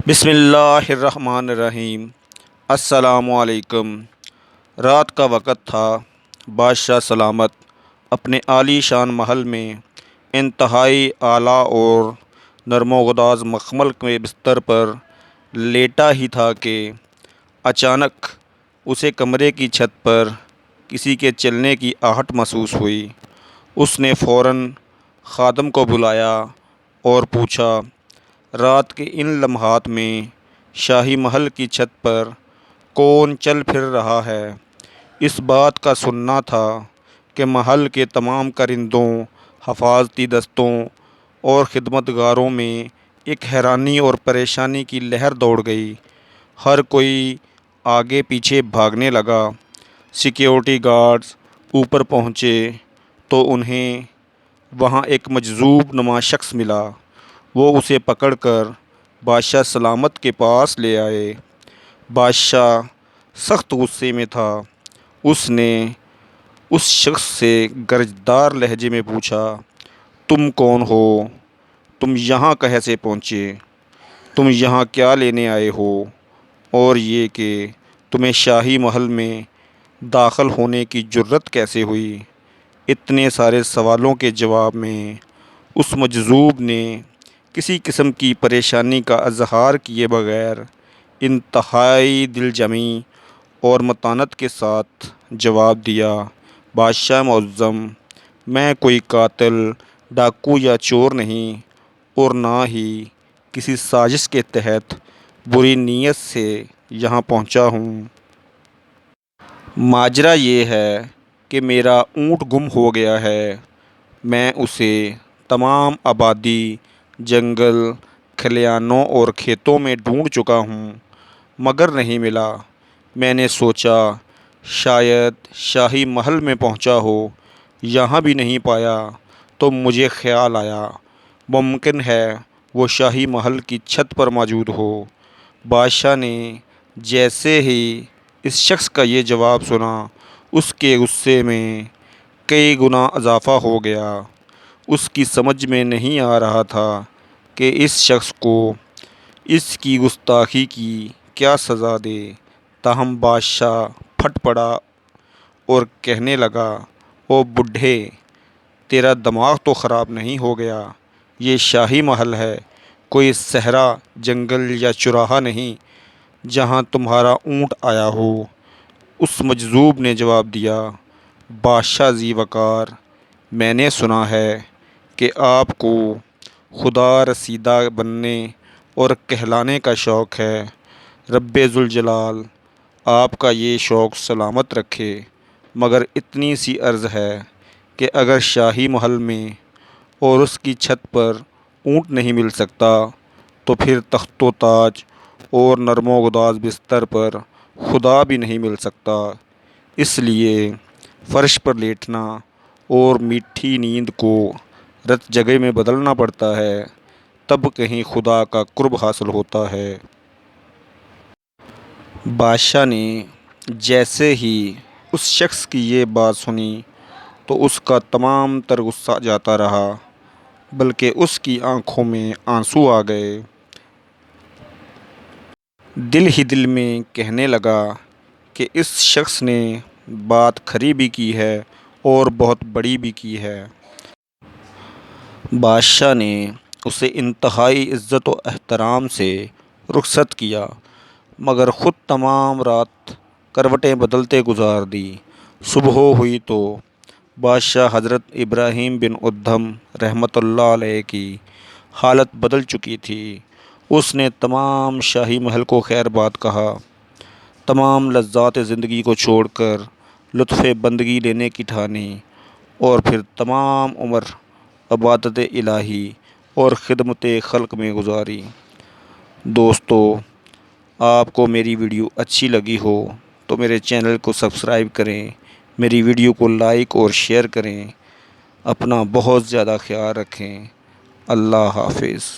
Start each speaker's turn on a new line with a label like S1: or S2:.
S1: بسم اللہ الرحمن الرحیم۔ السلام علیکم۔ رات کا وقت تھا۔ بادشاہ سلامت اپنے عالی شان محل میں انتہائی اعلیٰ اور نرم و گداز مخمل کے بستر پر لیٹا ہی تھا کہ اچانک اسے کمرے کی چھت پر کسی کے چلنے کی آہٹ محسوس ہوئی۔ اس نے فوراً خادم کو بلایا اور پوچھا، رات کے ان لمحات میں شاہی محل کی چھت پر کون چل پھر رہا ہے؟ اس بات کا سننا تھا کہ محل کے تمام کرندوں، حفاظتی دستوں اور خدمتگاروں میں ایک حیرانی اور پریشانی کی لہر دوڑ گئی۔ ہر کوئی آگے پیچھے بھاگنے لگا۔ سیکیورٹی گارڈز اوپر پہنچے تو انہیں وہاں ایک مجذوب نما شخص ملا۔ وہ اسے پکڑ کر بادشاہ سلامت کے پاس لے آئے۔ بادشاہ سخت غصے میں تھا۔ اس نے اس شخص سے گرجدار لہجے میں پوچھا، تم کون ہو؟ تم یہاں کیسے پہنچے؟ تم یہاں کیا لینے آئے ہو؟ اور یہ کہ تمہیں شاہی محل میں داخل ہونے کی جرأت کیسے ہوئی؟ اتنے سارے سوالوں کے جواب میں اس مجذوب نے کسی قسم کی پریشانی کا اظہار کیے بغیر انتہائی دل جمعی اور متانت کے ساتھ جواب دیا، بادشاہ معظم، میں کوئی قاتل، ڈاکو یا چور نہیں، اور نہ ہی کسی سازش کے تحت بری نیت سے یہاں پہنچا ہوں۔ ماجرا یہ ہے کہ میرا اونٹ گم ہو گیا ہے۔ میں اسے تمام آبادی، جنگل، کھلیانوں اور کھیتوں میں ڈھونڈ چکا ہوں، مگر نہیں ملا۔ میں نے سوچا شاید شاہی محل میں پہنچا ہو، یہاں بھی نہیں پایا تو مجھے خیال آیا ممکن ہے وہ شاہی محل کی چھت پر موجود ہو۔ بادشاہ نے جیسے ہی اس شخص کا یہ جواب سنا، اس کے غصے میں کئی گنا اضافہ ہو گیا۔ اس کی سمجھ میں نہیں آ رہا تھا کہ اس شخص کو اس کی گستاخی کی کیا سزا دے۔ تاہم بادشاہ پھٹ پڑا اور کہنے لگا، او بڈھے، تیرا دماغ تو خراب نہیں ہو گیا؟ یہ شاہی محل ہے، کوئی صحرا، جنگل یا چوراہا نہیں جہاں تمہارا اونٹ آیا ہو۔ اس مجذوب نے جواب دیا، بادشاہ ذی وقار، میں نے سنا ہے کہ آپ کو خدا رسیدہ بننے اور کہلانے کا شوق ہے۔ رب ذوالجلال آپ کا یہ شوق سلامت رکھے، مگر اتنی سی عرض ہے کہ اگر شاہی محل میں اور اس کی چھت پر اونٹ نہیں مل سکتا تو پھر تخت و تاج اور نرم و گداز بستر پر خدا بھی نہیں مل سکتا۔ اس لیے فرش پر لیٹنا اور میٹھی نیند کو رت جگہ میں بدلنا پڑتا ہے، تب کہیں خدا کا قرب حاصل ہوتا ہے۔ بادشاہ نے جیسے ہی اس شخص کی یہ بات سنی تو اس کا تمام تر غصہ جاتا رہا، بلکہ اس کی آنکھوں میں آنسو آ گئے۔ دل ہی دل میں کہنے لگا کہ اس شخص نے بات کھری بھی کی ہے اور بہت بڑی بھی کی ہے۔ بادشاہ نے اسے انتہائی عزت و احترام سے رخصت کیا، مگر خود تمام رات کروٹیں بدلتے گزار دی۔ صبح ہوئی تو بادشاہ حضرت ابراہیم بن ادھم رحمۃ اللہ علیہ کی حالت بدل چکی تھی۔ اس نے تمام شاہی محل کو خیر باد کہا، تمام لذات زندگی کو چھوڑ کر لطف بندگی لینے کی ٹھانی، اور پھر تمام عمر عبادت الہی اور خدمت خلق میں گزاری۔ دوستو، آپ کو میری ویڈیو اچھی لگی ہو تو میرے چینل کو سبسکرائب کریں، میری ویڈیو کو لائک اور شیئر کریں۔ اپنا بہت زیادہ خیال رکھیں۔ اللہ حافظ۔